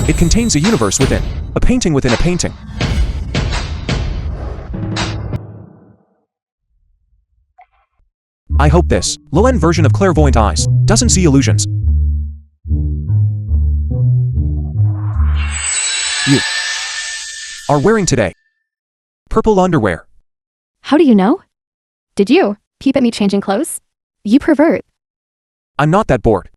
It contains a universe within, a painting within a painting. I hope this low-end version of clairvoyant eyes doesn't see illusions. You are wearing today purple underwear. How do you know? Did you peep at me changing clothes? You pervert. I'm not that bored.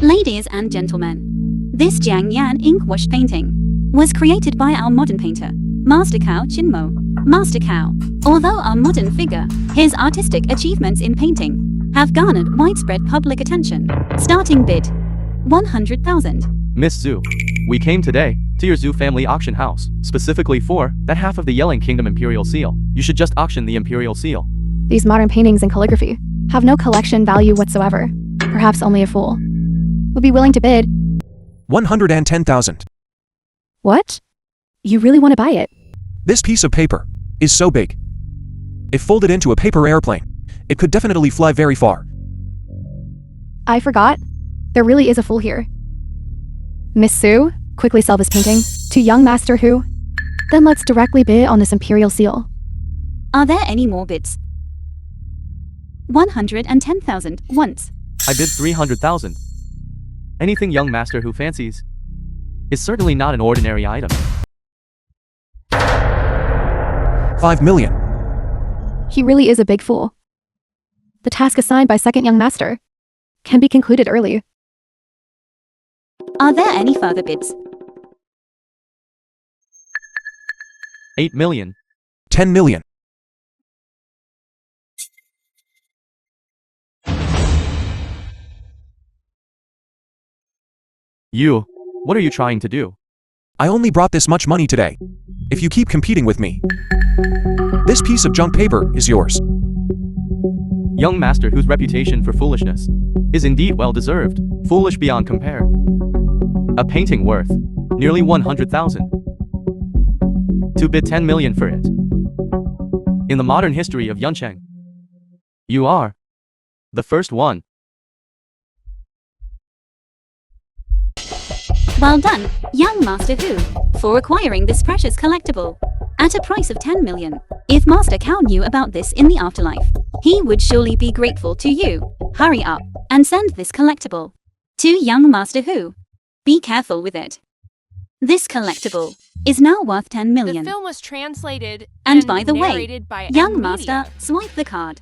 Ladies and gentlemen, this Jiang Yan ink wash painting was created by our modern painter, Master Cao Chinmo. Master Cao, although a modern figure, his artistic achievements in painting have garnered widespread public attention. Starting bid, 100,000. Miss Zhu, we came today to your Zhu family auction house, specifically for that half of the Yelling Kingdom Imperial Seal. You should just auction the Imperial Seal. These modern paintings and calligraphy have no collection value whatsoever. Perhaps only a fool would be willing to bid 110,000. What? You really want to buy it? This piece of paper is so big. If folded into a paper airplane, it could definitely fly very far. I forgot. There really is a fool here. Miss Su, quickly sell this painting to young Master Hu. Then let's directly bid on this Imperial Seal. Are there any more bids? 110,000 once. I bid 300,000. Anything young Master Hu fancies is certainly not an ordinary item. 5 million. He really is a big fool. The task assigned by second young master can be concluded early. Are there any further bids? 8 million. 10 million. You, what are you trying to do? I only brought this much money today. If you keep competing with me, this piece of junk paper is yours. Young Master whose reputation for foolishness is indeed well deserved, foolish beyond compare. A painting worth nearly 100,000. To bid 10 million for it. In the modern history of Yuncheng, you are the first one. Well done, young Master Hu, for acquiring this precious collectible at a price of 10 million. If Master Cao knew about this in the afterlife, he would surely be grateful to you. Hurry up and send this collectible to young Master Hu. Be careful with it. This collectible is now worth 10 million. The film was translated And by the way, narrated by young M Master, Media. swipe the card.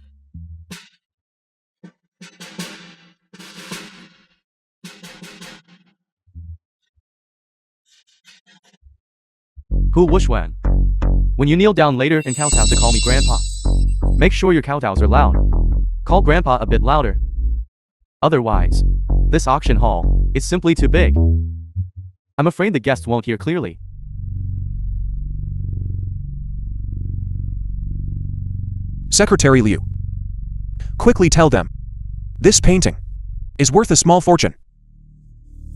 Hu Wuxuan. When you kneel down later and kowtow to call me grandpa, make sure your kowtows are loud. Call grandpa a bit louder. Otherwise, this auction hall is simply too big. I'm afraid the guests won't hear clearly. Secretary Liu, quickly tell them, this painting is worth a small fortune.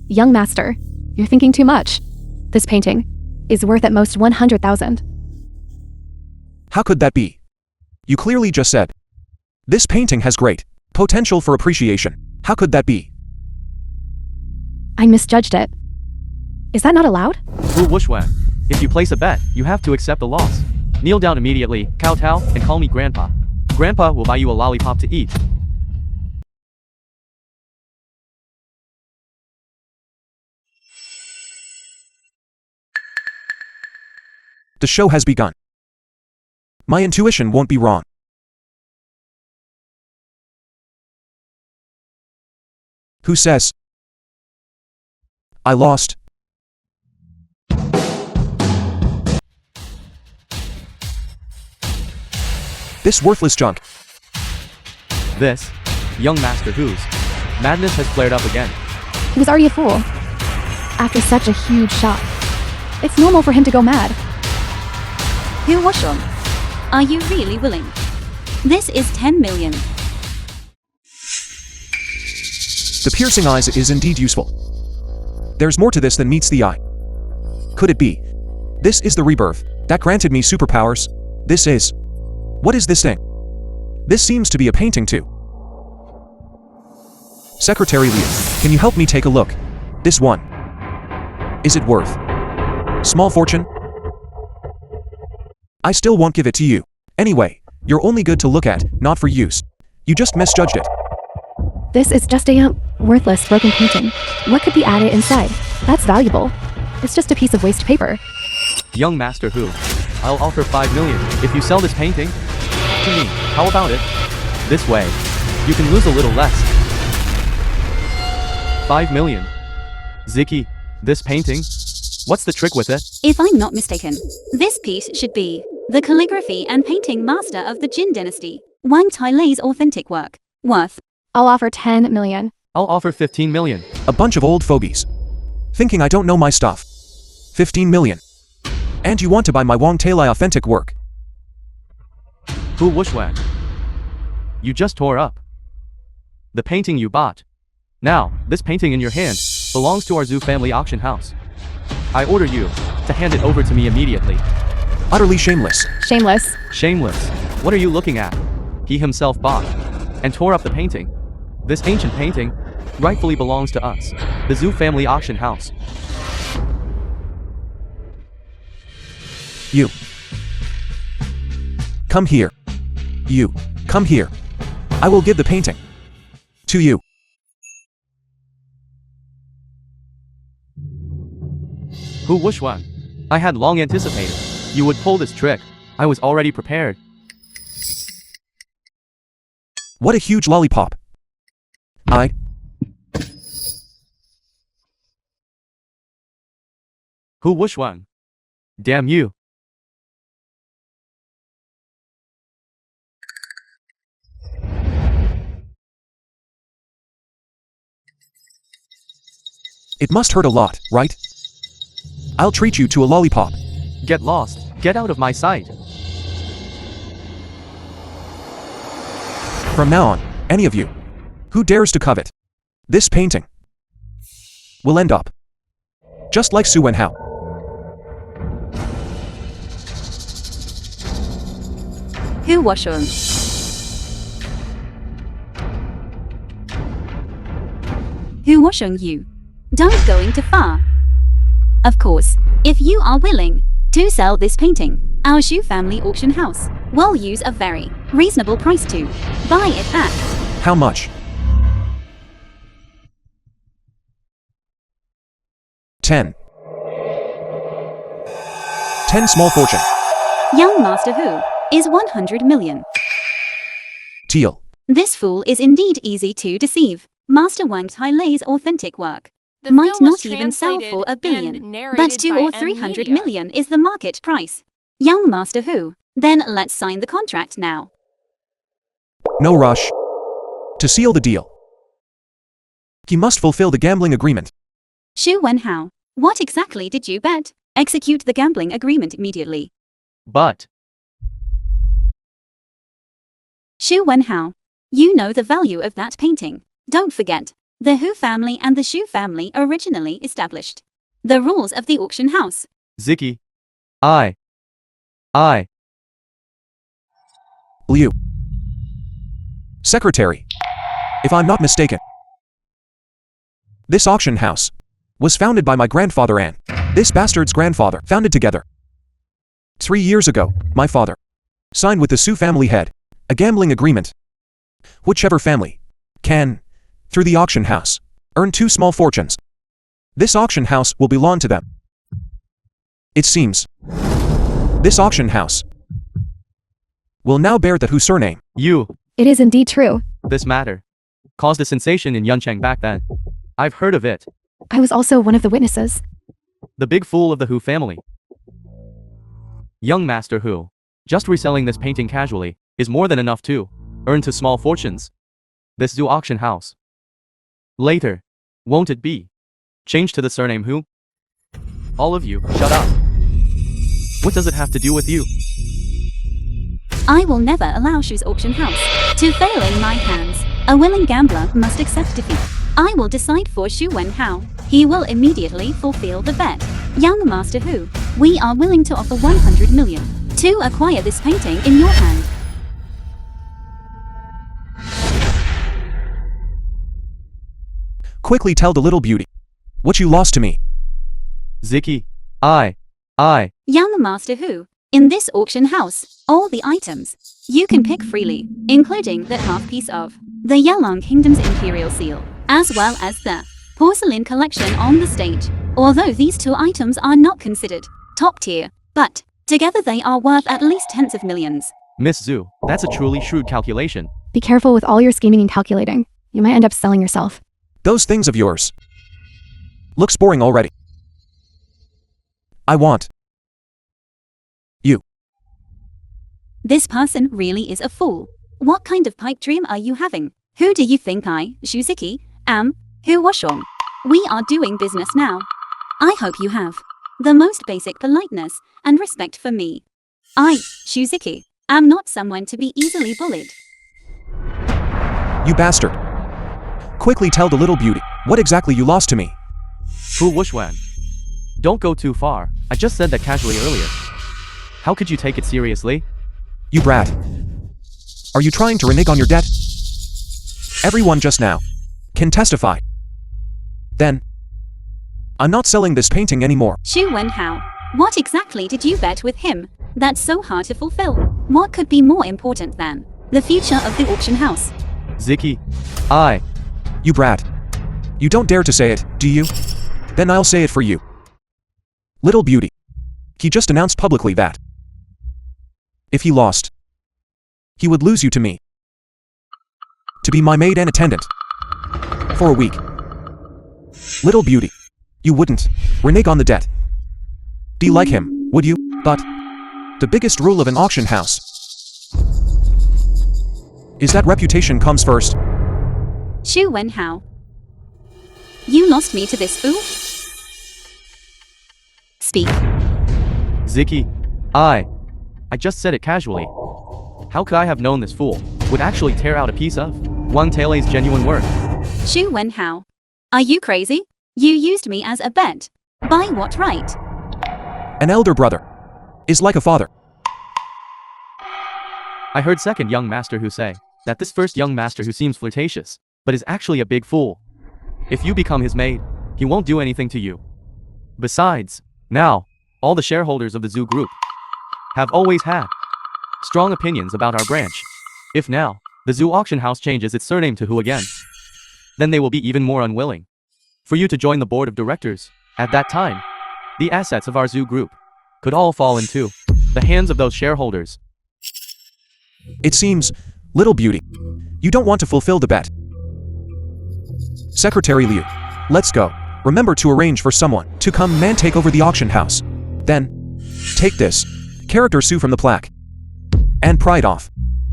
Young master, you're thinking too much. This painting is worth at most 100,000. How could that be? You clearly just said, this painting has great potential for appreciation. How could that be? I misjudged it. Is that not allowed? Hu Wuxuan. If you place a bet, you have to accept the loss. Kneel down immediately, kowtow, and call me grandpa. Grandpa will buy you a lollipop to eat. The show has begun. My intuition won't be wrong. Who says I lost? This worthless junk. This, young Master Hu's madness has flared up again. He was already a fool. After such a huge shock, it's normal for him to go mad. Hu Wuxuan, are you really willing? This is 10 million. The piercing eyes is indeed useful. There's more to this than meets the eye. Could it be? This is the rebirth That granted me superpowers. This is... What is this thing? This seems to be a painting too. Secretary Liu, can you help me take a look? This one. Is it worth small fortune? I still won't give it to you. Anyway, you're only good to look at, not for use. You just misjudged it. This is just a worthless broken painting. What could be added inside? That's valuable. It's just a piece of waste paper. Young Master Hu, I'll offer 5 million if you sell this painting to me. How about it? This way, you can lose a little less. 5 million. Ziki, this painting? What's the trick with it? If I'm not mistaken, this piece should be the calligraphy and painting master of the Jin dynasty, Wang Tailei's authentic work. Worth. I'll offer 10 million. I'll offer 15 million. A bunch of old fogies. Thinking I don't know my stuff. 15 million. And you want to buy my Wang Tailai authentic work? Hu Wushwan. You just tore up the painting you bought. Now, this painting in your hand belongs to our Zhu family auction house. I order you to hand it over to me immediately. Utterly shameless. Shameless. Shameless. What are you looking at? He himself bought and tore up the painting. This ancient painting rightfully belongs to us, the Zhu family auction house. You. Come here. You. Come here. I will give the painting to you. Hu Wushwan. I had long anticipated you would pull this trick. I was already prepared. What a huge lollipop. Hu Wushwan. Damn you. It must hurt a lot, right? I'll treat you to a lollipop. Get lost. Get out of my sight. From now on, any of you who dares to covet this painting will end up just like Su Wenhao. Hu Wushun. Hu Wushun you. Don't going too far. Of course, if you are willing to sell this painting, our Shu family auction house will use a very reasonable price to buy it back. How much? 10. 10 small fortune. Young Master Hu is 100 million. Teal. This fool is indeed easy to deceive. Master Wang Tailei's authentic work The might film was not even sell for translated a billion, and narrated but 2 by or N 300 Media. million is the market price. Young Master Hu, then let's sign the contract now. No rush. To seal the deal, he must fulfill the gambling agreement. Shu Wenhao, what exactly did you bet? Execute the gambling agreement immediately. But Shu Wenhao, you know the value of that painting. Don't forget, the Hu family and the Shu family originally established the rules of the auction house. Ziki. Liu. Secretary. If I'm not mistaken, this auction house was founded by my grandfather and this bastard's grandfather, founded together. 3 years ago, my father signed with the Su family head a gambling agreement. Whichever family can, through the auction house, earn 2 small fortunes, this auction house will belong to them. It seems this auction house will now bear the Hu surname. It is indeed true. This matter caused a sensation in Yuncheng back then. I've heard of it. I was also one of the witnesses. The big fool of the Hu family. Young Master Hu, just reselling this painting casually is more than enough to earn 2 small fortunes. This Zhu auction house. Later, won't it be changed to the surname Hu? All of you, shut up. What does it have to do with you? I will never allow Shu's auction house to fail in my hands. A willing gambler must accept defeat. I will decide for Shu Wenhao. He will immediately fulfill the bet. Young Master Hu, We are willing to offer 100 million to acquire this painting in your hand. Quickly tell the little beauty what you lost to me. Ziki, Young Master Who, in this auction house, all the items you can pick freely, including the half piece of the Yelong Kingdom's imperial seal, as well as the porcelain collection on the stage. Although these two items are not considered top tier, but together they are worth at least tens of millions. Miss Zhu, that's a truly shrewd calculation. Be careful with all your scheming and calculating. You might end up selling yourself. Those things of yours looks boring already. I want you. This person really is a fool. What kind of pipe dream are you having? Who do you think I, Shuziki, am? Who was wrong? We are doing business now. I hope you have the most basic politeness and respect for me. I, Shuziki, am not someone to be easily bullied. You bastard. Quickly tell the little beauty what exactly you lost to me. Fu Wuxuan. Don't go too far. I just said that casually earlier. How could you take it seriously? You brat. Are you trying to renege on your debt? Everyone just now can testify. Then, I'm not selling this painting anymore. Xu Wenhao, what exactly did you bet with him? That's so hard to fulfill. What could be more important than the future of the auction house? Ziki, You brat. You don't dare to say it, do you? Then I'll say it for you. Little beauty. He just announced publicly that if he lost, he would lose you to me. To be my maid and attendant. For a week. Little beauty. You wouldn't renege on the debt. Do you like him, would you? But the biggest rule of an auction house is that reputation comes first. Xu Wenhao. You lost me to this fool? Speak. Ziki, I just said it casually. How could I have known this fool would actually tear out a piece of one Tele's genuine worth? Xu Wenhao. Are you crazy? You used me as a bet. By what right? An elder brother is like a father. I heard second young master who say that this first young master who seems flirtatious, but is actually a big fool. If you become his maid, he won't do anything to you. Besides, now, all the shareholders of the Zoo Group have always had strong opinions about our branch. If now, the Zoo auction house changes its surname to Hu again, then they will be even more unwilling for you to join the board of directors. At that time, the assets of our Zoo Group could all fall into the hands of those shareholders. It seems, little beauty, you don't want to fulfill the bet. Secretary Liu, let's go. Remember to arrange for someone to come and take over the auction house. Then, take this character Su from the plaque and pry it off.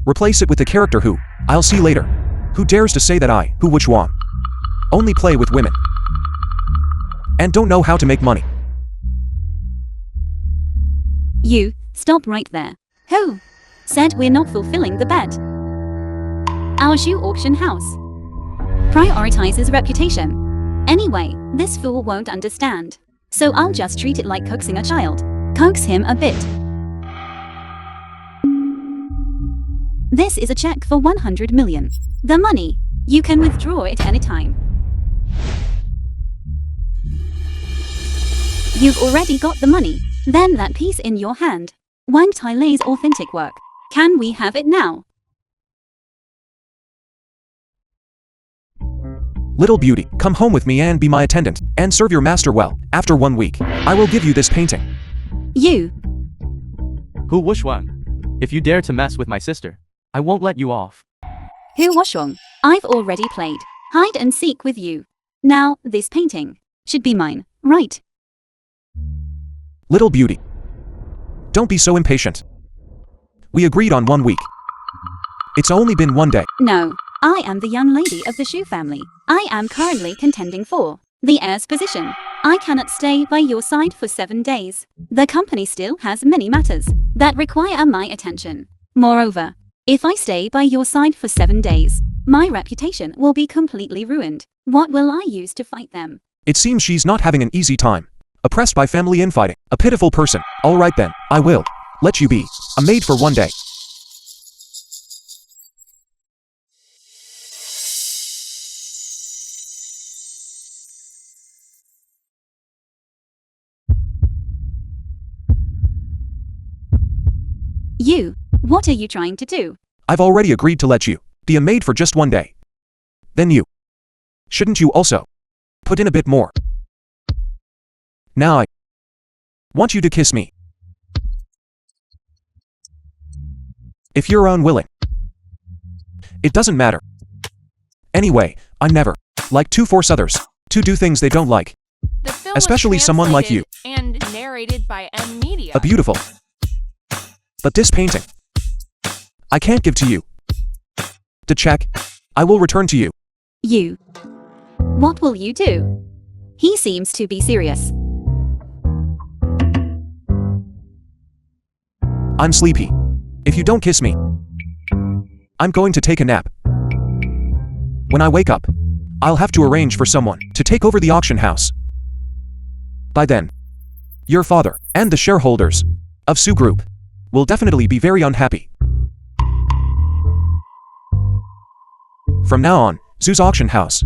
Replace it with the character Who. I'll see later. Who dares to say that I, Hu Wuchuan, only play with women and don't know how to make money? You, stop right there. Who said we're not fulfilling the bet? Our shoe auction house prioritizes reputation. Anyway, this fool won't understand. So I'll just treat it like coaxing a child. Coax him a bit. This is a check for 100 million. The money. You can withdraw it anytime. You've already got the money. Then that piece in your hand. Wang Tailei's authentic work. Can we have it now? Little beauty, come home with me and be my attendant, and serve your master well. After 1 week, I will give you this painting. You. Hu Wuxuan, if you dare to mess with my sister, I won't let you off. Who was wrong? I've already played hide and seek with you. Now, this painting should be mine, right? Little beauty, don't be so impatient. We agreed on 1 week. It's only been 1 day. No, I am the young lady of the Shu family. I am currently contending for the heir's position. I cannot stay by your side for 7 days. The company still has many matters that require my attention. Moreover, if I stay by your side for 7 days, my reputation will be completely ruined. What will I use to fight them? It seems she's not having an easy time. Oppressed by family infighting. A pitiful person. Alright then, I will let you be a maid for one day. What are you trying to do? I've already agreed to let you be a maid for just one day. Then shouldn't you also put in a bit more? Now I want you to kiss me. If you're unwilling, it doesn't matter. Anyway, I never like to force others to do things they don't like. The film Especially was someone like you. And narrated by M Media. A beautiful. But this painting, I can't give to you. To check, I will return to you. You. What will you do? He seems to be serious. I'm sleepy. If you don't kiss me, I'm going to take a nap. When I wake up, I'll have to arrange for someone to take over the auction house. By then, your father and the shareholders of Sue Group will definitely be very unhappy. From now on, Sue's auction house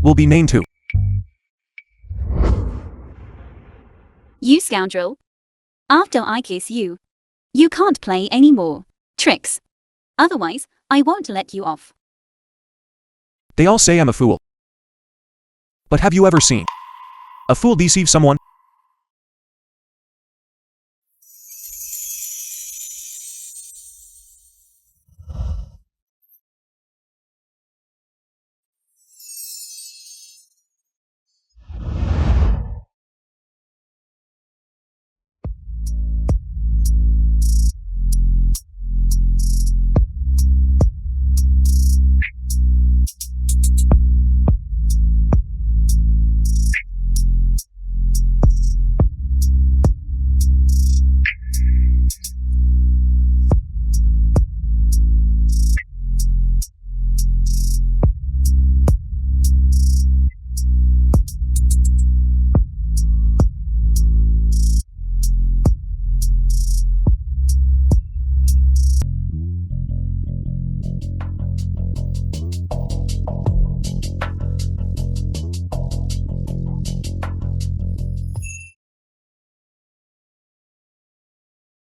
will be named too. You scoundrel. After I kiss you, you can't play any more tricks. Otherwise, I won't let you off. They all say I'm a fool. But have you ever seen a fool deceive someone?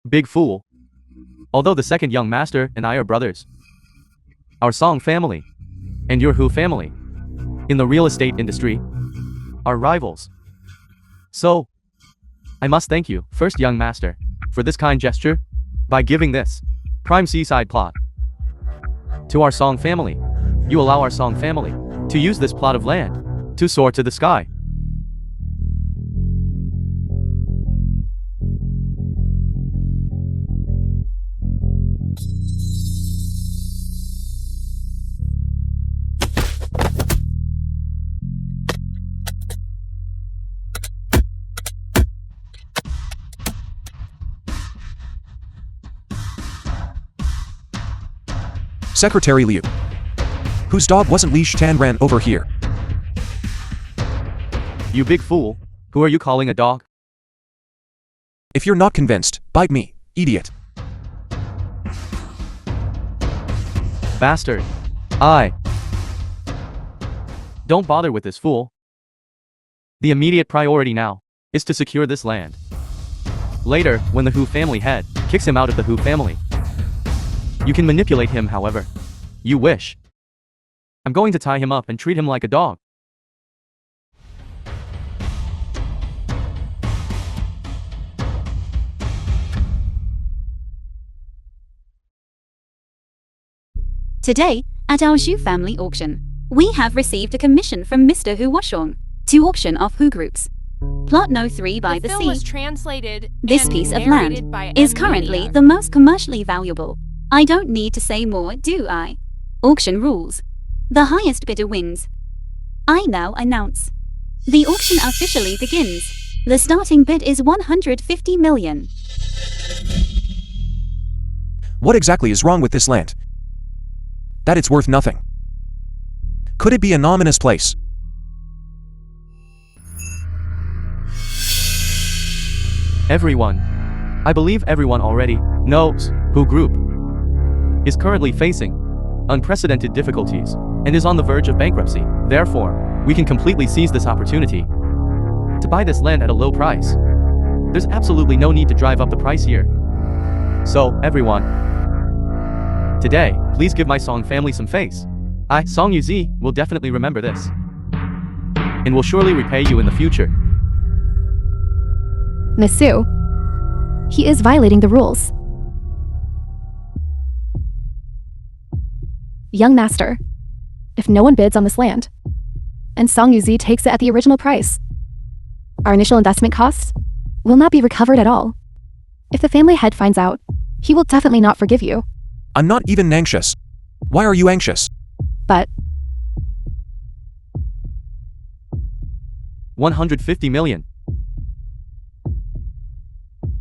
Big fool. Although the second young master and I are brothers, our Song family and your Who family in the real estate industry are rivals. So, I must thank you, first young master, for this kind gesture by giving this prime seaside plot to our Song family. You allow our Song family to use this plot of land to soar to the sky. Secretary Liu, whose dog wasn't leashed and ran over here. You big fool, who are you calling a dog? If you're not convinced, bite me, idiot. Bastard. Don't bother with this fool. The immediate priority now is to secure this land. Later, when the Who family head kicks him out of the Who family, you can manipulate him however you wish. I'm going to tie him up and treat him like a dog. Today, at our Shu family auction, we have received a commission from Mr. Hu Washong to auction off Who groups. Plot No 3 by the film sea. was translated This and piece of narrated land by is M currently Media. the most commercially valuable. I don't need to say more, do I? Auction rules. The highest bidder wins. I now announce. The auction officially begins. The starting bid is 150 million. What exactly is wrong with this land? That it's worth nothing. Could it be an ominous place? Everyone. I believe everyone already knows who group is currently facing unprecedented difficulties and is on the verge of bankruptcy. Therefore, we can completely seize this opportunity to buy this land at a low price. There's absolutely no need to drive up the price here. So, everyone, today, please give my Song family some face. Song Yuzi, will definitely remember this and will surely repay you in the future. Miss Sue, he is violating the rules. Young master, if no one bids on this land, and Song Yuzi takes it at the original price, our initial investment costs will not be recovered at all. If the family head finds out, he will definitely not forgive you. I'm not even anxious. Why are you anxious? But 150 million.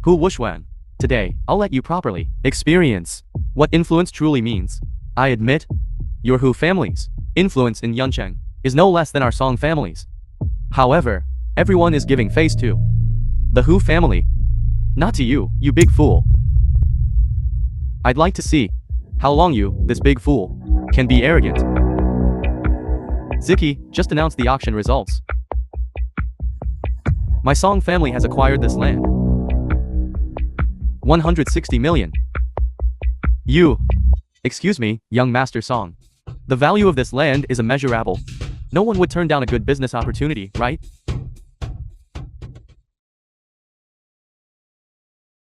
Hu Wushwan. Today, I'll let you properly experience what influence truly means. I admit, your Hu family's influence in Yuncheng is no less than our Song family's. However, everyone is giving face to the Hu family, not to you, you big fool. I'd like to see how long you, this big fool, can be arrogant. Ziki just announced the auction results. My Song family has acquired this land. 160 million. Excuse me, young Master Song. The value of this land is immeasurable. No one would turn down a good business opportunity, right?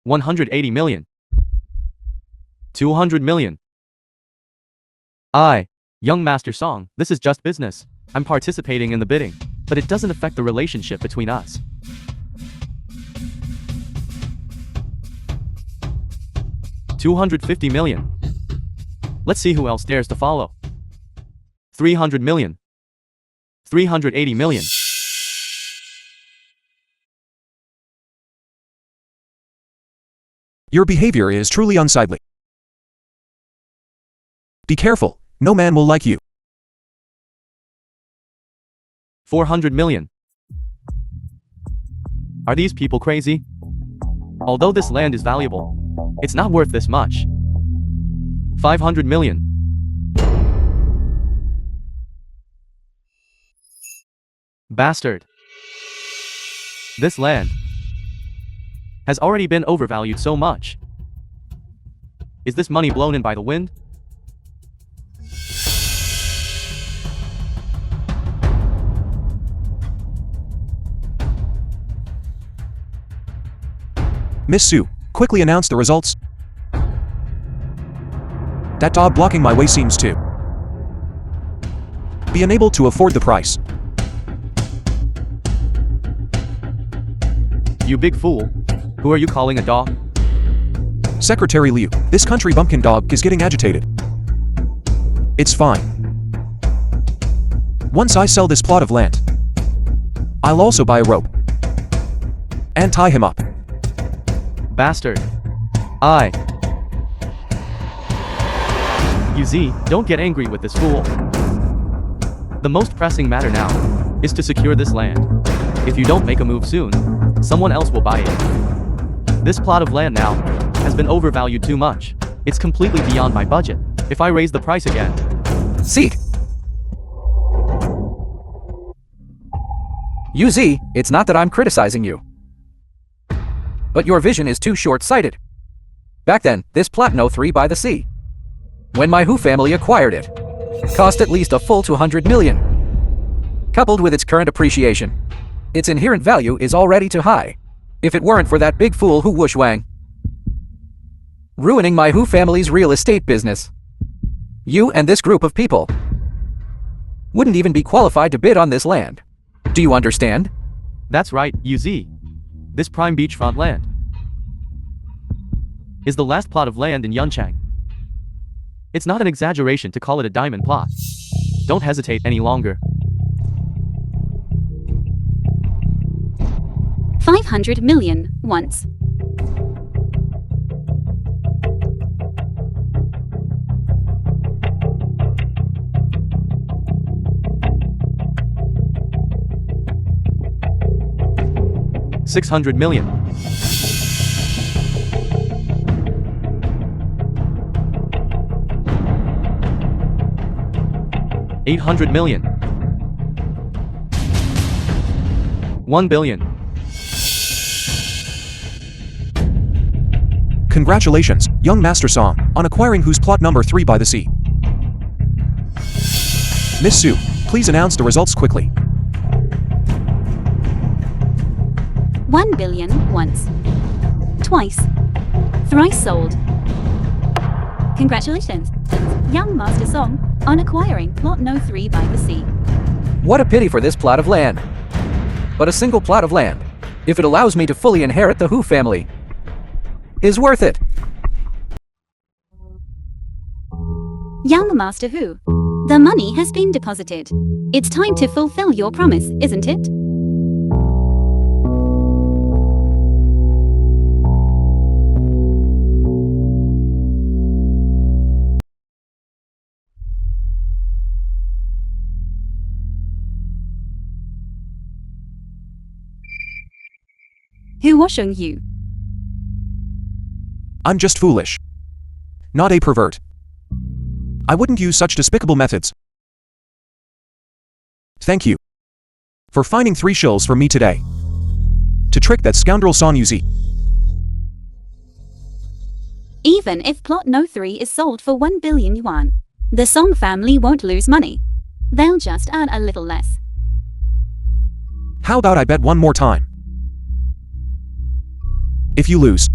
180 million. 200 million. Young Master Song, this is just business. I'm participating in the bidding, but it doesn't affect the relationship between us. $250 million. Let's see who else dares to follow. 300 million. 380 million. Your behavior is truly unsightly. Be careful, no man will like you. 400 million. Are these people crazy? Although this land is valuable, it's not worth this much. 500 million. Bastard. This land has already been overvalued so much. Is this money blown in by the wind? Miss Sue, quickly announce the results. That dog blocking my way seems to be unable to afford the price. You big fool. Who are you calling a dog? Secretary Liu, this country bumpkin dog is getting agitated. It's fine. Once I sell this plot of land, I'll also buy a rope and tie him up. Bastard. Yuzi, don't get angry with this fool. The most pressing matter now is to secure this land. If you don't make a move soon, someone else will buy it. This plot of land now has been overvalued too much. It's completely beyond my budget. If I raise the price again. Seek. UZ, it's not that I'm criticizing you, but your vision is too short-sighted. Back then, this plot no 3 by the sea, when my Hu family acquired it, cost at least a full 200 million. Coupled with its current appreciation, its inherent value is already too high. If it weren't for that big fool Hu Wushwang ruining my Hu family's real estate business, you and this group of people wouldn't even be qualified to bid on this land. Do you understand? That's right, UZ. This prime beachfront land is the last plot of land in Yuncheng. It's not an exaggeration to call it a diamond plot. Don't hesitate any longer. 500 million once. 600 million. $800 million. 1 billion. Congratulations, young Master Song, on acquiring who's plot number 3 by the sea. Miss Sue, please announce the results quickly. 1 billion once. Twice. Thrice sold. Congratulations, young Master Song, on acquiring plot no 3 by the sea. What a pity for this plot of land. But a single plot of land, if it allows me to fully inherit the Who family, is worth it. Young Master Who, the money has been deposited. It's time to fulfill your promise, isn't it? Who was showing you? I'm just foolish. Not a pervert. I wouldn't use such despicable methods. Thank you for finding 3 shills for me today to trick that scoundrel Son Yuzi. Even if plot no 3 is sold for 1 billion yuan, the Song family won't lose money. They'll just add a little less. How about I bet one more time? If you lose,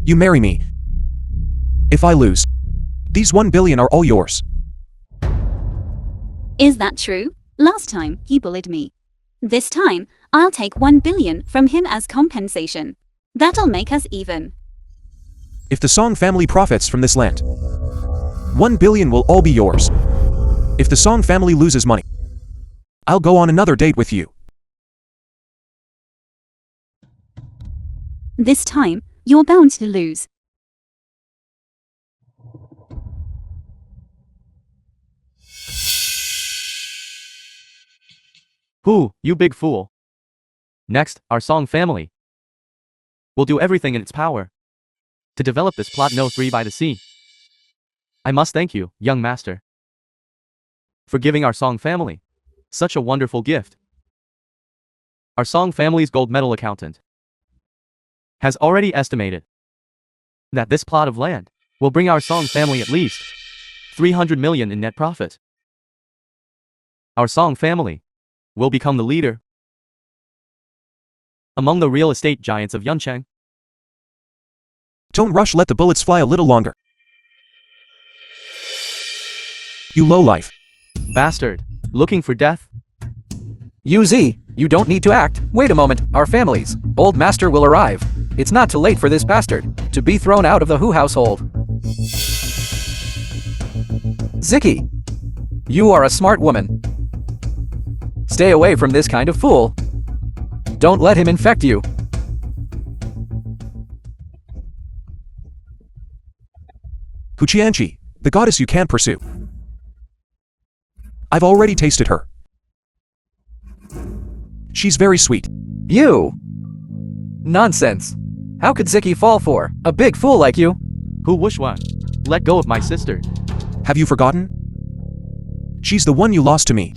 you marry me. If I lose, these 1 billion are all yours. Is that true? Last time, he bullied me. This time, I'll take 1 billion from him as compensation. That'll make us even. If the Song family profits from this land, 1 billion will all be yours. If the Song family loses money, I'll go on another date with you. This time, you're bound to lose. Who, you big fool. Next, our Song family will do everything in its power to develop this plot no 3 by the sea. I must thank you, young master, for giving our Song family such a wonderful gift. Our Song family's gold medal accountant has already estimated that this plot of land will bring our Song family at least 300 million in net profit. Our Song family will become the leader among the real estate giants of Yuncheng. Don't rush, let the bullets fly a little longer. You lowlife. Bastard, looking for death? UZ, you don't need to act. Wait a moment, our families. Old master will arrive. It's not too late for this bastard to be thrown out of the Who household. Ziki, you are a smart woman. Stay away from this kind of fool. Don't let him infect you. Huqianqi, the goddess you can't pursue. I've already tasted her. She's very sweet. You! Nonsense. How could Ziki fall for a big fool like you? Who Wushwan? Let go of my sister. Have you forgotten? She's the one you lost to me.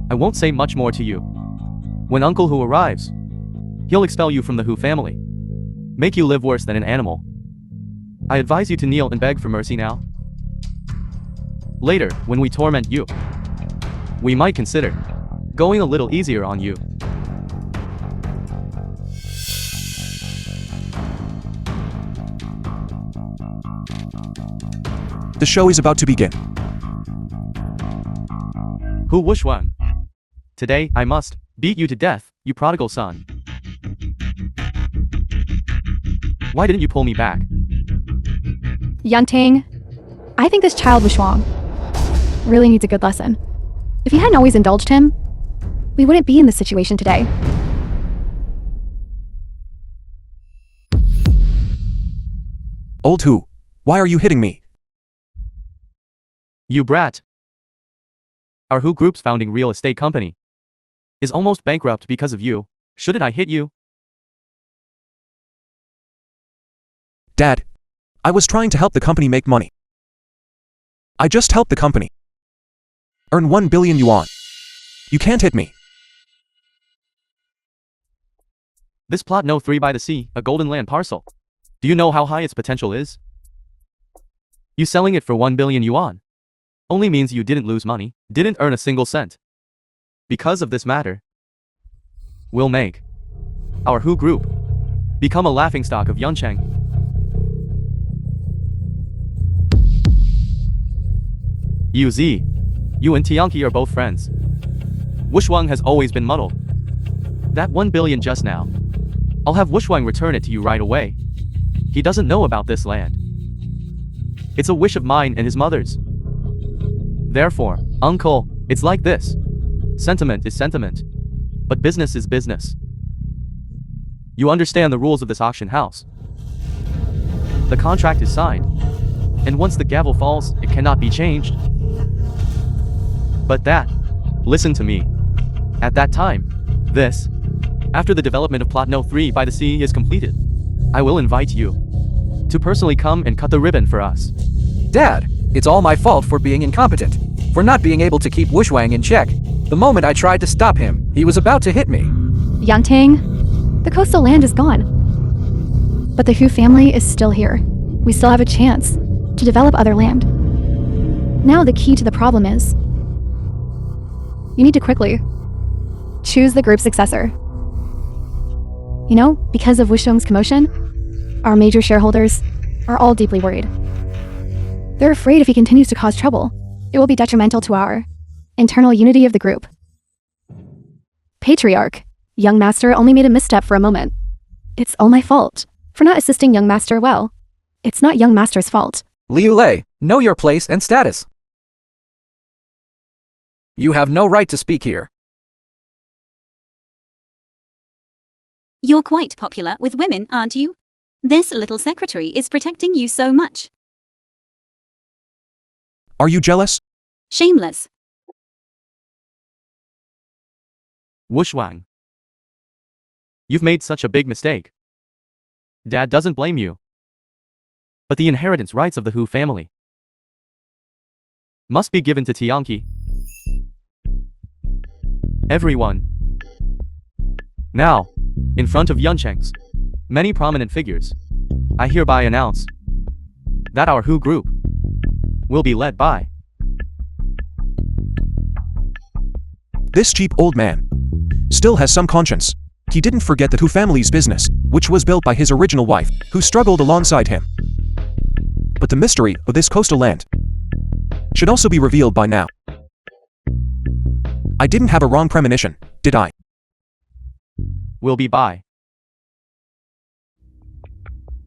I won't say much more to you. When Uncle Who arrives, he'll expel you from the Who family, make you live worse than an animal. I advise you to kneel and beg for mercy now. Later, when we torment you, we might consider going a little easier on you. The show is about to begin. Who Wushwan? Today, I must beat you to death, you prodigal son. Why didn't you pull me back? Yunting, I think this child Wushuang really needs a good lesson. If you hadn't always indulged him, we wouldn't be in this situation today. Old Who, why are you hitting me? You brat. Our Who Group's founding real estate company is almost bankrupt because of you. Shouldn't I hit you? Dad, I was trying to help the company make money. I just helped the company earn 1 billion yuan. You can't hit me. This plot No 3 by the sea, a golden land parcel. Do you know how high its potential is? You selling it for 1 billion yuan only means you didn't lose money, didn't earn a single cent. Because of this matter, we'll make our Who group become a laughingstock of Yuncheng. Z, you and Tianqi are both friends. Wushuang has always been muddled. That 1 billion just now, I'll have Wushuang return it to you right away. He doesn't know about this land. It's a wish of mine and his mother's. Therefore, uncle, it's like this. Sentiment is sentiment, but business is business. You understand the rules of this auction house. The contract is signed, and once the gavel falls, it cannot be changed. But that, listen to me. At that time, after the development of plot No 3 by the sea is completed, I will invite you to personally come and cut the ribbon for us. Dad, it's all my fault for being incompetent, for not being able to keep Wushuang in check. The moment I tried to stop him, he was about to hit me. Yangtang, the coastal land is gone. But the Hu family is still here. We still have a chance to develop other land. Now the key to the problem is, you need to quickly choose the group successor. You know, because of Wushuang's commotion, our major shareholders are all deeply worried. They're afraid if he continues to cause trouble, it will be detrimental to our internal unity of the group. Patriarch, young master only made a misstep for a moment. It's all my fault for not assisting young master well. It's not young master's fault. Liu Lei, know your place and status. You have no right to speak here. You're quite popular with women, aren't you? This little secretary is protecting you so much. Are you jealous? Shameless. Wushuang, you've made such a big mistake. Dad doesn't blame you. But the inheritance rights of the Hu family must be given to Tianqi. Everyone. Now, in front of Yuncheng's many prominent figures, I hereby announce that our Hu group will be led by This cheap old man still has some conscience. He didn't forget the Hu family's business, which was built by his original wife, who struggled alongside him. But the mystery of this coastal land should also be revealed by now. I didn't have a wrong premonition, did I? will be by.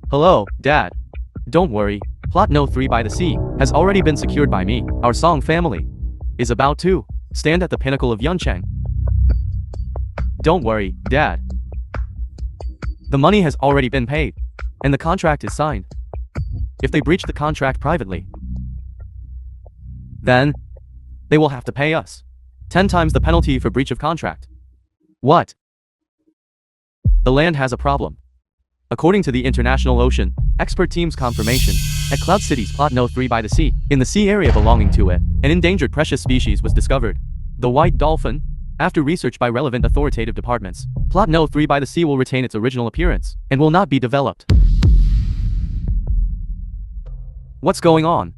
Hello, Dad. Don't worry, plot No 3 by the sea has already been secured by me. Our Song family is about to stand at the pinnacle of Yuncheng. Don't worry, Dad. The money has already been paid, and the contract is signed. If they breach the contract privately, then they will have to pay us 10 times the penalty for breach of contract. What? The land has a problem. According to the International Ocean Expert Team's confirmation, at Cloud City's plot No 3 by the sea, in the sea area belonging to it, an endangered precious species was discovered. The white dolphin. After research by relevant authoritative departments, plot No 3 by the sea will retain its original appearance and will not be developed. What's going on?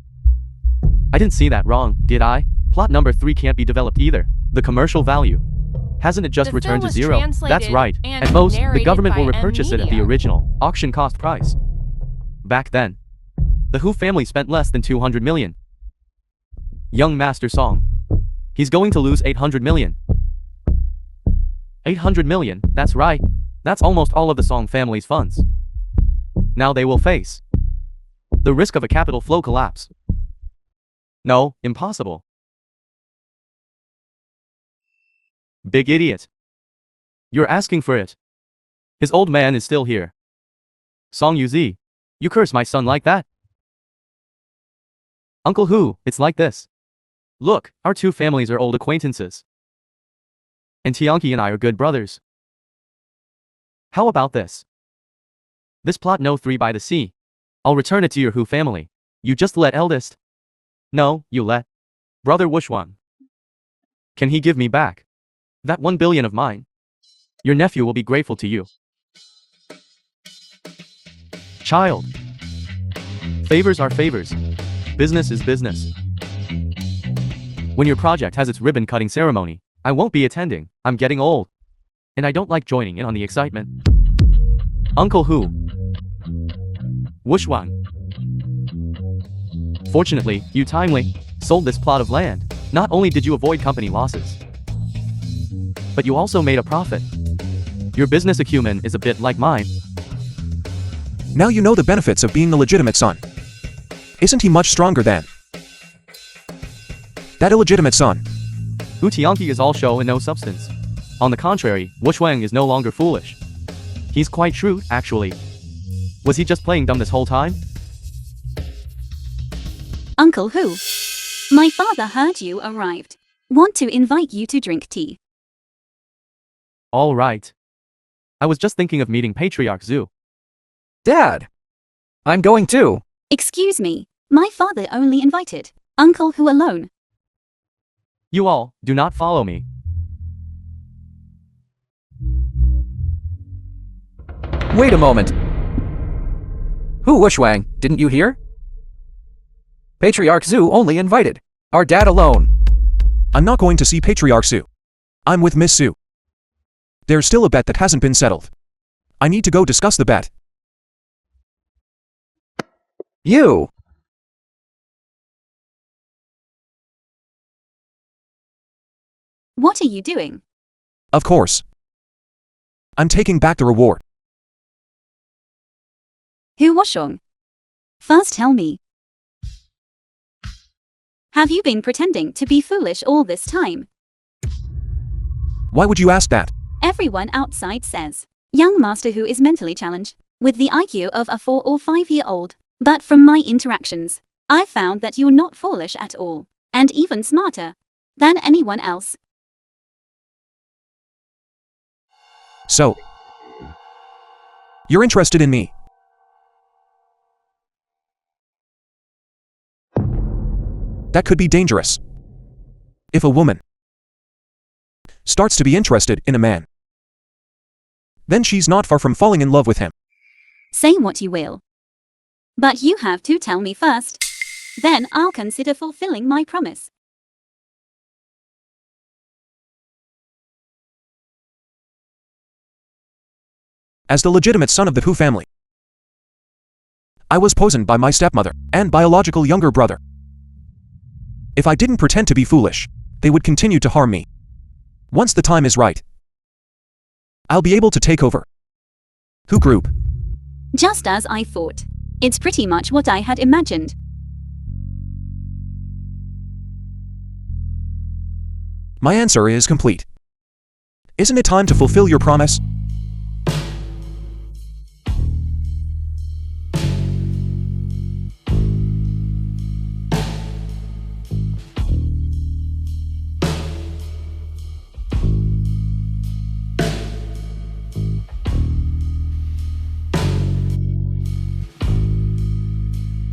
I didn't see that wrong, did I? Plot number 3 can't be developed either. The commercial value. Hasn't it just The returned film to was zero? translated That's right. and At most, the narrated government will by repurchase it at the Media. original auction cost price. Back then, the Hu family spent less than 200 million. Young Master Song. He's going to lose 800 million. 800 million, that's right. That's almost all of the Song family's funds. Now they will face the risk of a capital flow collapse. No, impossible. Big idiot. You're asking for it. His old man is still here. Song Yuzi, you curse my son like that? Uncle Hu, it's like this. Look, our two families are old acquaintances. And Tianqi and I are good brothers. How about this? This plot no 3 by the sea. I'll return it to your Hu family. You just let eldest. No, you let brother Wushwang. Can he give me back that 1 billion of mine? Your nephew will be grateful to you. Child. Favors are favors. Business is business. When your project has its ribbon cutting ceremony, I won't be attending. I'm getting old. And I don't like joining in on the excitement. Uncle Hu. Wushwang. Fortunately, you timely sold this plot of land. Not only did you avoid company losses, but you also made a profit. Your business acumen is a bit like mine. Now you know the benefits of being the legitimate son. Isn't he much stronger than that illegitimate son? Hu Tianqi is all show and no substance. On the contrary, Wushwang is no longer foolish. He's quite shrewd, actually. Was he just playing dumb this whole time? Uncle Hu. My father heard you arrived. Want to invite you to drink tea. All right. I was just thinking of meeting Patriarch Zhu. Dad! I'm going too. Excuse me, my father only invited Uncle Hu alone. You all, do not follow me. Wait a moment. Hu Wushwang, didn't you hear? Patriarch Zhu only invited our dad alone. I'm not going to see Patriarch Su. I'm with Miss Su. There's still a bet that hasn't been settled. I need to go discuss the bet. You! What are you doing? Of course. I'm taking back the reward. Hu Washong. First tell me. Have you been pretending to be foolish all this time? Why would you ask that? Everyone outside says, young master Hu is mentally challenged, with the IQ of a 4 or 5-year-old. But from my interactions, I found that you're not foolish at all, and even smarter than anyone else. So, you're interested in me? That could be dangerous. If a woman starts to be interested in a man, then she's not far from falling in love with him. Say what you will. But you have to tell me first. Then I'll consider fulfilling my promise. As the legitimate son of the Hu family, I was poisoned by my stepmother and biological younger brother. If I didn't pretend to be foolish, they would continue to harm me. Once the time is right, I'll be able to take over Hu Group. Just as I thought. It's pretty much what I had imagined. My answer is complete. Isn't it time to fulfill your promise?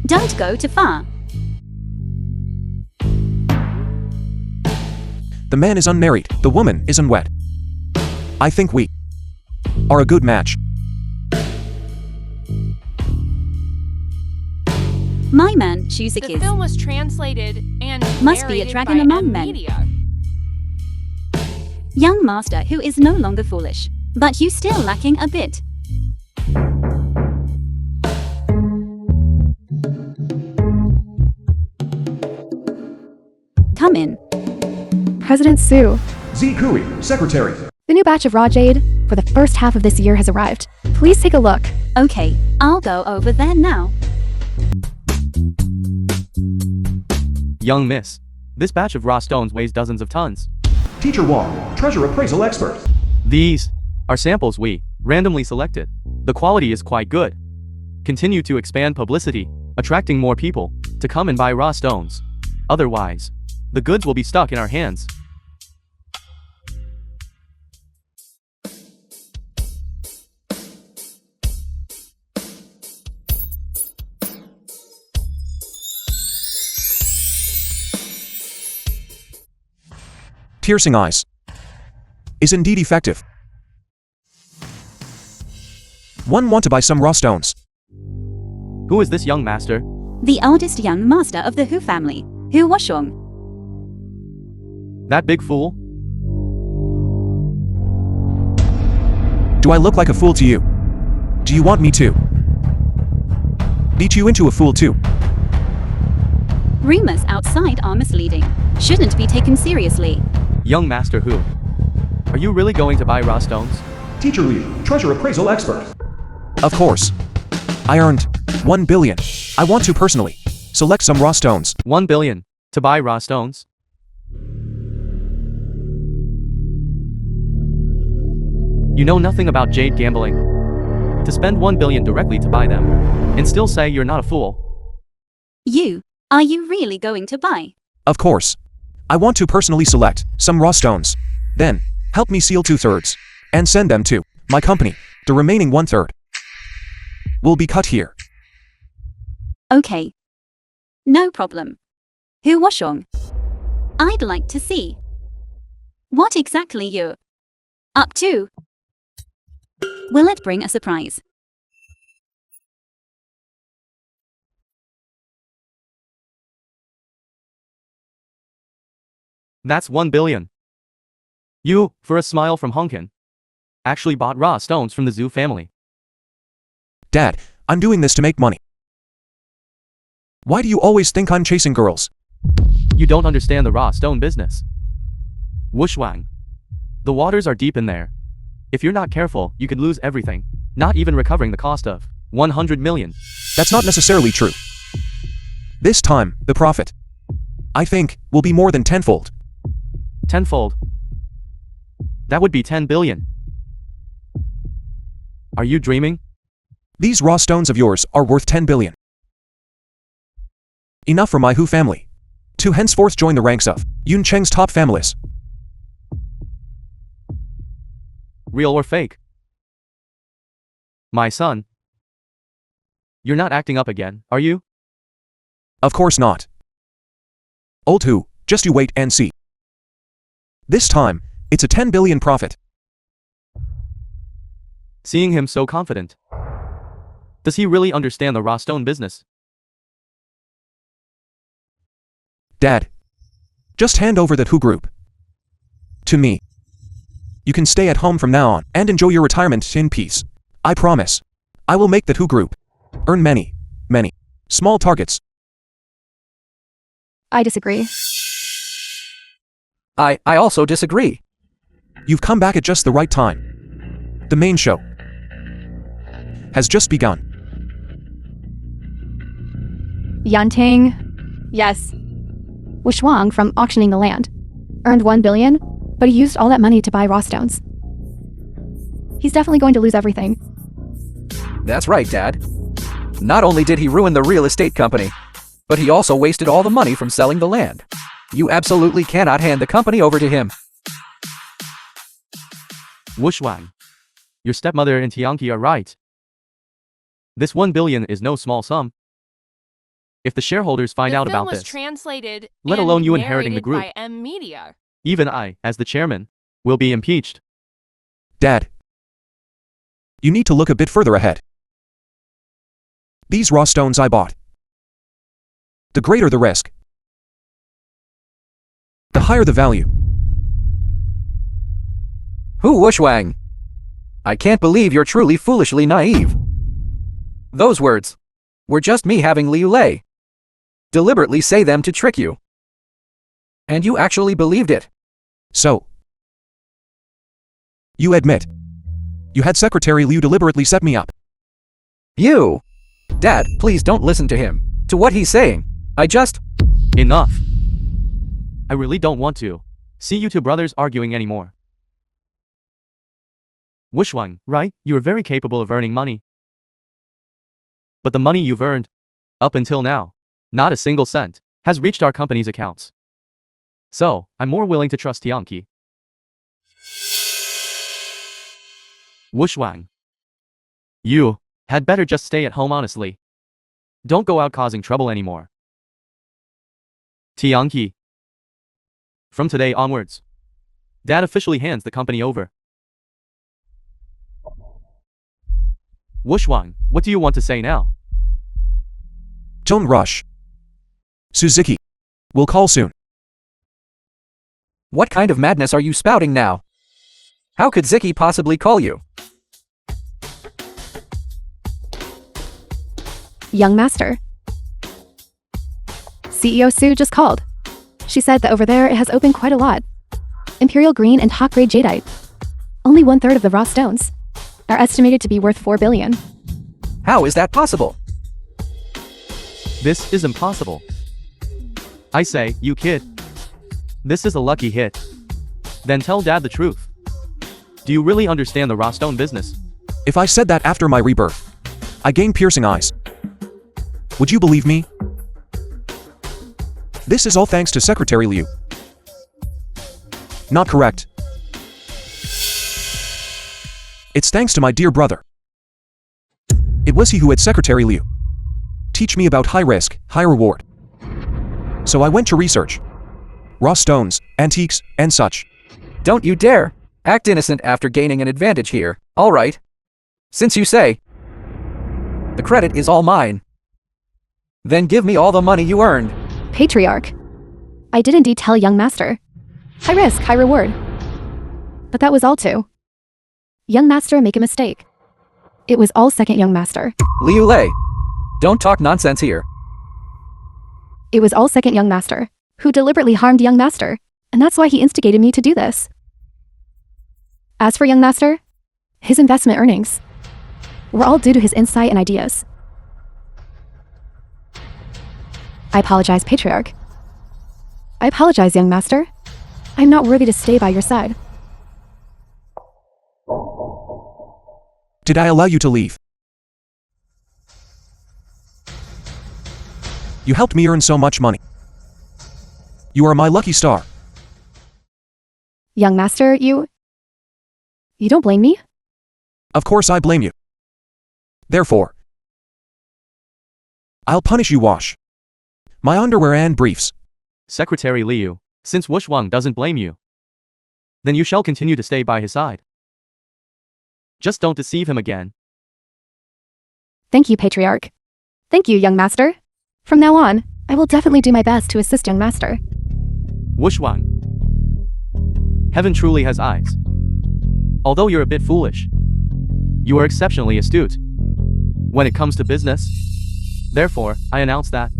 Don't go too far. The man is unmarried, the woman is unwed. I think we are a good match. My man The Chusik film was translated and Must be a narrated dragon by among M men. Media. young master who is no longer foolish, but you still lacking a bit. Come in. President Su, Z. Kui, Secretary. the new batch of raw jade for the first half of this year has arrived. Please take a look. Okay, I'll go over there now. Young miss. This batch of raw stones weighs dozens of tons. Teacher Wong, Treasure Appraisal Expert. These are samples we randomly selected. The quality is quite good. Continue to expand publicity, attracting more people to come and buy raw stones. Otherwise, the goods will be stuck in our hands. piercing eyes is indeed effective. One want to buy some raw stones. Who is this young master? The oldest young master of the Hu family, Hu Washong. That big fool? Do I look like a fool to you? Do you want me to beat you into a fool too? Rumors outside are misleading. Shouldn't be taken seriously. Young master who? Are you really going to buy raw stones? Teacher Liu, treasure appraisal expert. Of course. I earned 1 billion. I want to personally select some raw stones. 1 billion to buy raw stones? You know nothing about jade gambling. To spend 1 billion directly to buy them, and still say you're not a fool. Are you really going to buy? Of course. I want to personally select some raw stones. Then, help me seal 2/3 and send them to my company. The remaining 1/3 will be cut here. Okay. No problem. Hu Washong. I'd like to see what exactly you're up to. Will it bring a surprise? That's 1 billion. You, for a smile from Hongkin, actually bought raw stones from the Zhu family. Dad, I'm doing this to make money. Why do you always think I'm chasing girls? You don't understand the raw stone business. Wushwang. The waters are deep in there. If you're not careful, you could lose everything, not even recovering the cost of 100 million. That's not necessarily true. This time, the profit, I think, will be more than tenfold. Tenfold. That would be 10 billion. Are you dreaming? These raw stones of yours are worth 10 billion. Enough for my Hu family to henceforth join the ranks of Yun Cheng's top families. Real or fake? My son. You're not acting up again, are you? Of course not. Old Hu, just you wait and see. This time, it's a 10 billion profit. Seeing him so confident. Does he really understand the raw stone business? Dad, just hand over that Hu group to me. You can stay at home from now on and enjoy your retirement in peace. I promise. I will make that Hu group earn many, many small targets. I disagree. I also disagree. You've come back at just the right time. The main show has just begun. Yanting. Yes. Wushwang from auctioning the land. Earned 1 billion, but he used all that money to buy raw stones. He's definitely going to lose everything. That's right, Dad. Not only did he ruin the real estate company, but he also wasted all the money from selling the land. You absolutely cannot hand the company over to him. Wushwang. Your stepmother and Tianqi are right. This 1 billion is no small sum. If the shareholders find out about this, translated let and alone you inheriting the narrated group, by M Media. even I, as the chairman, will be impeached. Dad, you need to look a bit further ahead. These raw stones I bought. The greater the risk, the higher the value. Hu Wushwang. I can't believe you're truly foolishly naive. Those words were just me having Liu Lei deliberately say them to trick you. And you actually believed it. So, you admit, you had Secretary Liu deliberately set me up. You! Dad, please don't listen to him, to what he's saying. Enough. I really don't want to see you two brothers arguing anymore. Wushwang, right? You are very capable of earning money. But the money you've earned, up until now, not a single cent, has reached our company's accounts. So, I'm more willing to trust Tianqi. Wushwang. You had better just stay at home honestly. Don't go out causing trouble anymore. Tianqi. From today onwards, Dad officially hands the company over. Wushwang, what do you want to say now? Don't rush. Suzuki. We'll call soon. What kind of madness are you spouting now? How could Ziki possibly call you? Young master. CEO Sue just called. She said that over there it has opened quite a lot. Imperial green and top-grade jadeite. Only 1/3 of the raw stones are estimated to be worth 4 billion. How is that possible? This is impossible. I say, you kid. This is a lucky hit. Then tell Dad the truth. Do you really understand the raw stone business? If I said that after my rebirth, I gained piercing eyes, would you believe me? This is all thanks to Secretary Liu. Not correct. It's thanks to my dear brother. It was he who had Secretary Liu teach me about high risk, high reward. So I went to research raw stones, antiques, and such. Don't you dare act innocent after gaining an advantage here. All right. Since you say, the credit is all mine, then give me all the money you earned. Patriarch. I did indeed tell young master. High risk, high reward. But that was all too. Young master make a mistake. It was all second young master. Liu Lei, don't talk nonsense here. It was all second young master, who deliberately harmed young master, and that's why he instigated me to do this. As for young master, his investment earnings were all due to his insight and ideas. I apologize, Patriarch. I apologize, young master. I'm not worthy to stay by your side. Did I allow you to leave? You helped me earn so much money. You are my lucky star. Young master, you don't blame me? Of course I blame you. Therefore, I'll punish you. Wash my underwear and briefs. Secretary Liu, since Wushwang doesn't blame you, then you shall continue to stay by his side. Just don't deceive him again. Thank you, Patriarch. Thank you, young master. From now on, I will definitely do my best to assist young master. Wushwang. Heaven truly has eyes. Although you're a bit foolish, you are exceptionally astute when it comes to business. Therefore, I announce that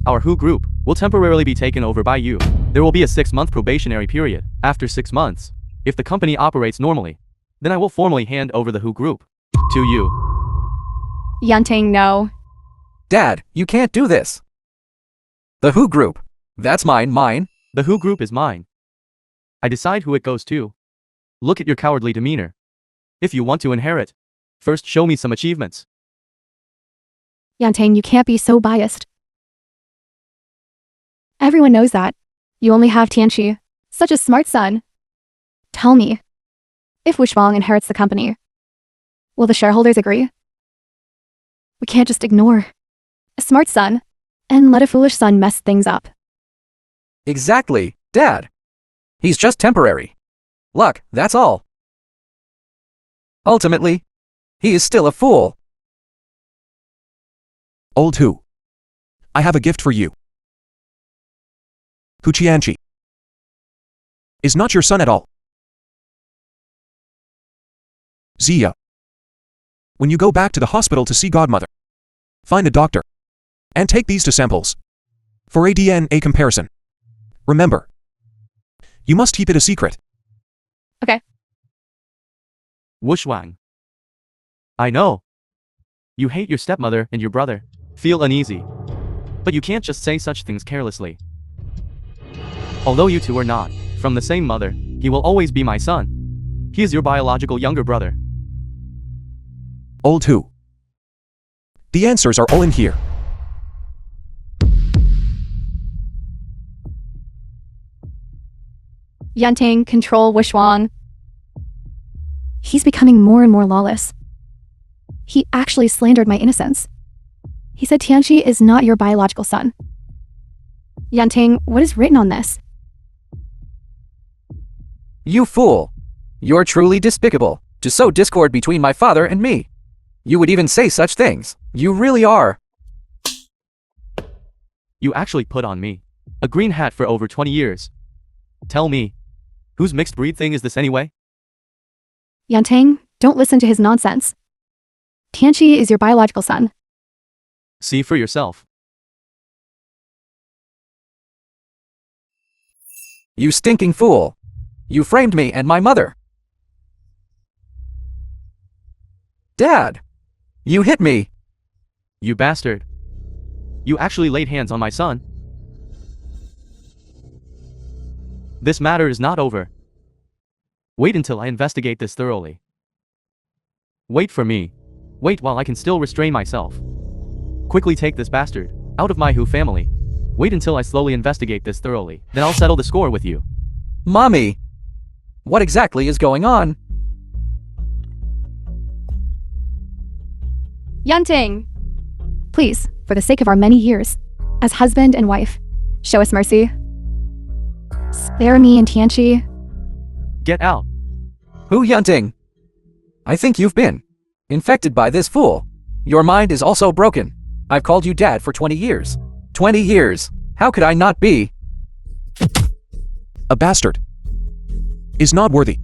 our Who group will temporarily be taken over by you. There will be a 6-month probationary period. After 6 months, if the company operates normally, then I will formally hand over the Who group to you. Yanting, no. Dad, you can't do this. The Who group. That's mine. The Who group is mine. I decide who it goes to. Look at your cowardly demeanor. If you want to inherit, first show me some achievements. Yanting, you can't be so biased. Everyone knows that. You only have Tianqi, such a smart son. Tell me, if Wushwang inherits the company, will the shareholders agree? We can't just ignore a smart son and let a foolish son mess things up. Exactly, Dad. He's just temporary. Luck, that's all. Ultimately, he is still a fool. Old Hu, I have a gift for you. Hu Qianqi is not your son at all. Zia, when you go back to the hospital to see godmother, find a doctor and take these 2 samples for a DNA comparison. Remember, you must keep it a secret. Okay. Wushwang. I know. You hate your stepmother and your brother. Feel uneasy. But you can't just say such things carelessly. Although you two are not from the same mother, he will always be my son. He is your biological younger brother. Old Hu, the answers are all in here. Yanting, control Wushwang. He's becoming more and more lawless. He actually slandered my innocence. He said Tianqi is not your biological son. Yanting, what is written on this? You fool! You're truly despicable, to sow discord between my father and me. You would even say such things. You really are. You actually put on me a green hat for over 20 years. Tell me, whose mixed breed thing is this anyway? Yantang, don't listen to his nonsense. Tianqi is your biological son. See for yourself. You stinking fool! You framed me and my mother. Dad! You hit me! You bastard. You actually laid hands on my son. This matter is not over. Wait until I investigate this thoroughly. Wait for me. Wait while I can still restrain myself. Quickly take this bastard out of my Who family. Wait until I slowly investigate this thoroughly, then I'll settle the score with you. Mommy! What exactly is going on? Yantang! Please, for the sake of our many years, as husband and wife, show us mercy. Spare me and Tianqi. Get out. Hu Yunting! I think you've been infected by this fool. Your mind is also broken. I've called you dad for 20 years. 20 years! How could I not be? A bastard. Is not worthy.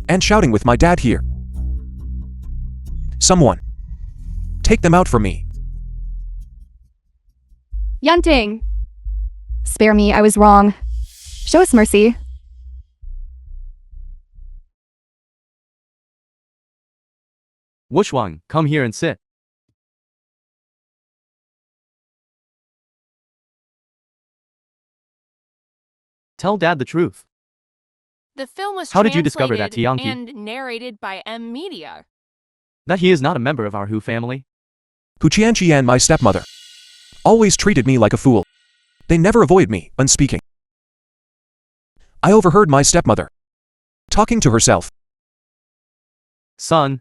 And shouting with my dad here. Someone. Take them out for me. Yantang! Spare me, I was wrong. Show us mercy. Wushwang, come here and sit. Tell Dad the truth. The film was How did you discover that, translated Tianqi? and narrated by M Media. That he is not a member of our Who family? Hu Qianqi and my stepmother always treated me like a fool. They never avoid me when speaking. I overheard my stepmother talking to herself. Son.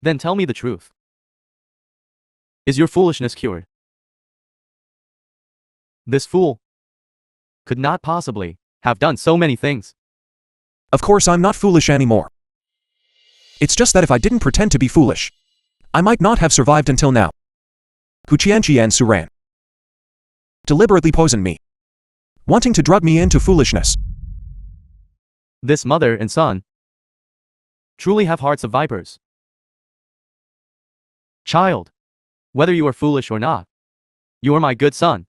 Then tell me the truth. Is your foolishness cured? This fool could not possibly have done so many things. Of course I'm not foolish anymore. It's just that if I didn't pretend to be foolish, I might not have survived until now. Hu Qianqi and Suran deliberately poisoned me, wanting to drug me into foolishness. This mother and son truly have hearts of vipers. Child, whether you are foolish or not, you are my good son.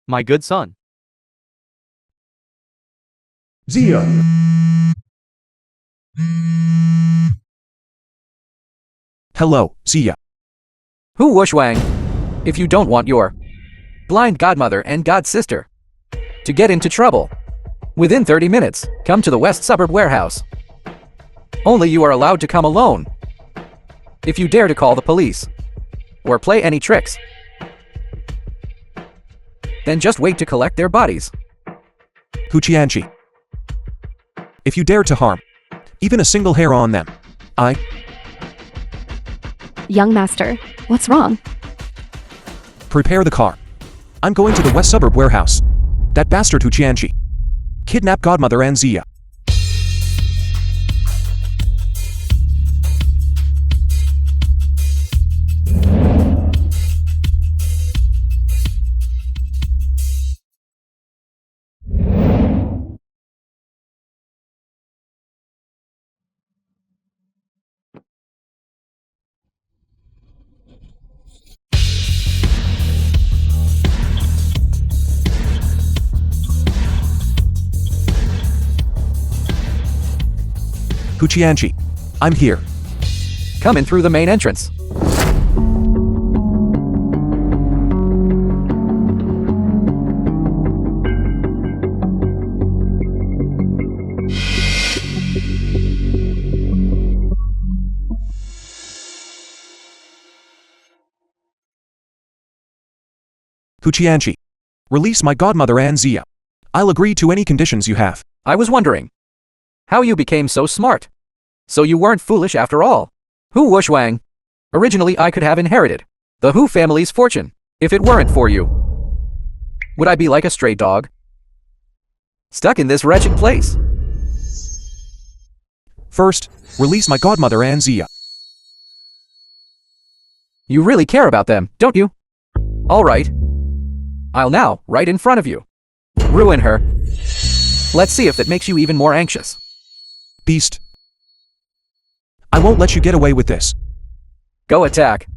My good son. Zia. Hello, Zia. Hu Wushwang! If you don't want your blind godmother and god sister to get into trouble, within 30 minutes, come to the West Suburb warehouse. Only you are allowed to come alone. If you dare to call the police or play any tricks, then just wait to collect their bodies. Hu Qianqi. If you dare to harm even a single hair on them, I... Young master, what's wrong? Prepare the car. I'm going to the West Suburb warehouse. That bastard Hu Qianqi kidnapped godmother and Zia. Hu Qianqi, I'm here. Come in through the main entrance. Hu Qianqi, release my godmother and Zia. I'll agree to any conditions you have. I was wondering how you became so smart. So you weren't foolish after all. Hu Wushwang. Originally I could have inherited the Hu family's fortune if it weren't for you. Would I be like a stray dog, stuck in this wretched place. First, release my godmother and Zia. You really care about them, don't you? All right. I'll now, right in front of you, ruin her. Let's see if that makes you even more anxious. Beast. I won't let you get away with this. Go attack.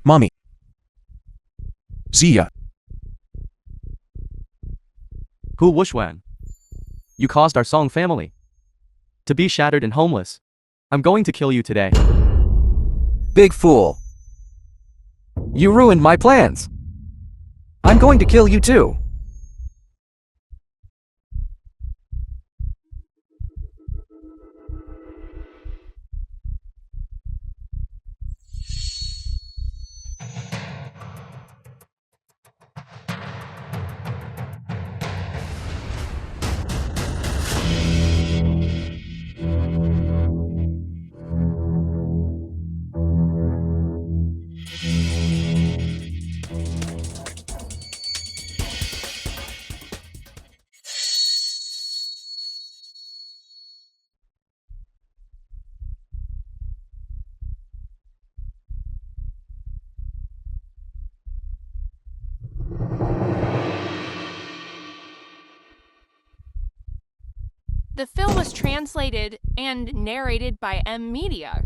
Mommy. Zia. Hu Wushwan. You caused our Song family to be shattered and homeless. I'm going to kill you today. Big fool. You ruined my plans. I'm going to kill you too. The film was translated and narrated by Media.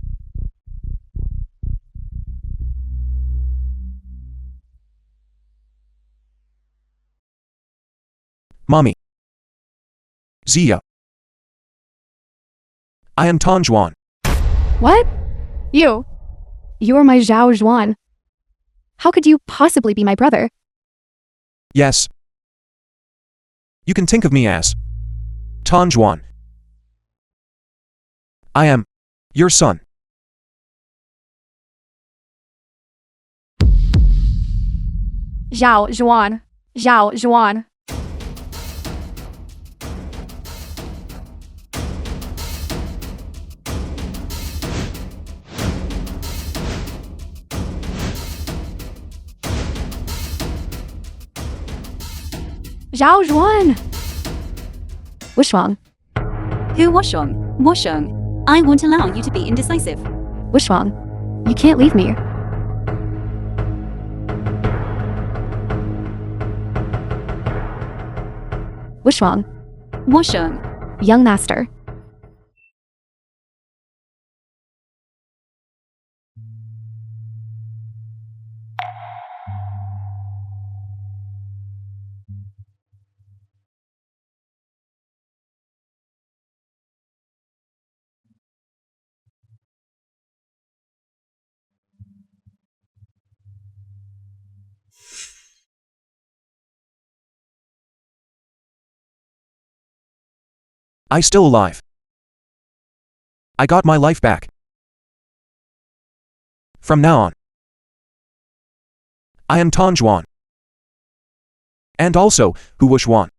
Mommy. Zia. I am Tan Juan. What? You? You are my Zhao Zhuan. How could you possibly be my brother? Yes. You can think of me as Tan Juan. I am your son. Zhao Zhuan. Zhao Zhuan. Zhao Zhuan. Wushwang. Hu Washong, Washong. I won't allow you to be indecisive. Wushwang. You can't leave me. Wushwang. Washong. Young master. I still alive. I got my life back. From now on, I am Tan Juan. And also, Hu Wushwan.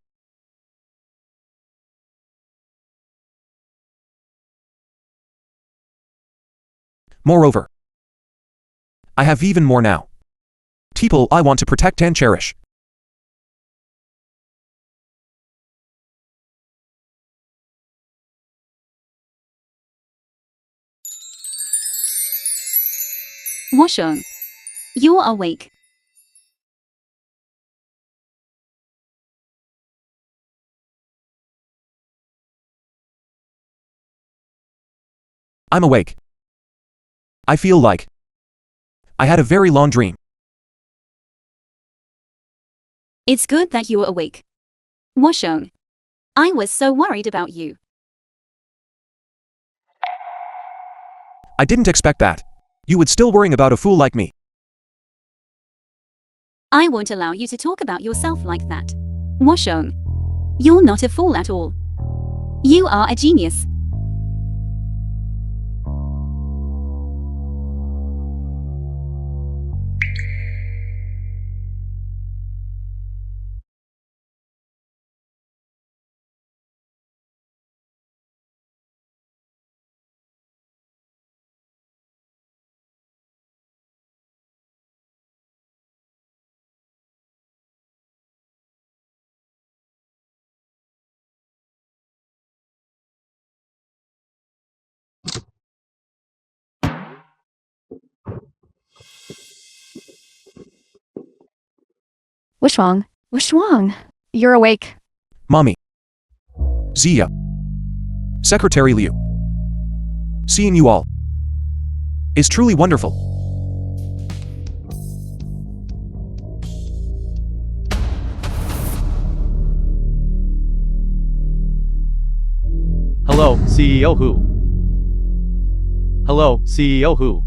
Moreover, I have even more now. People I want to protect and cherish. Washong. You're awake. I'm awake. I feel like I had a very long dream. It's good that you were awake. Washong. I was so worried about you. I didn't expect that. You would still worrying about a fool like me. I won't allow you to talk about yourself like that. Washong. You're not a fool at all. You are a genius. Wishwang. Wishwang. You're awake. Mommy. Zia. Secretary Liu. Seeing you all is truly wonderful. Hello, CEO Who? Hello, CEO Who?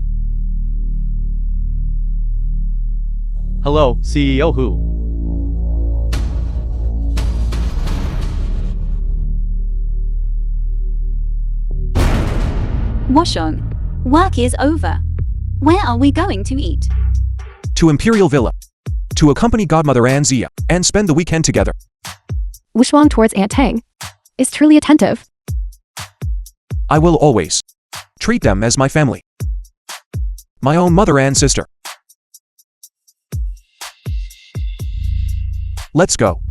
Hello, CEO Who? Washong. Work is over. Where are we going to eat? To Imperial Villa. To accompany Godmother Anne Zia and spend the weekend together. Wishwang towards Aunt Tang is truly attentive. I will always treat them as my family. My own mother and sister. Let's go.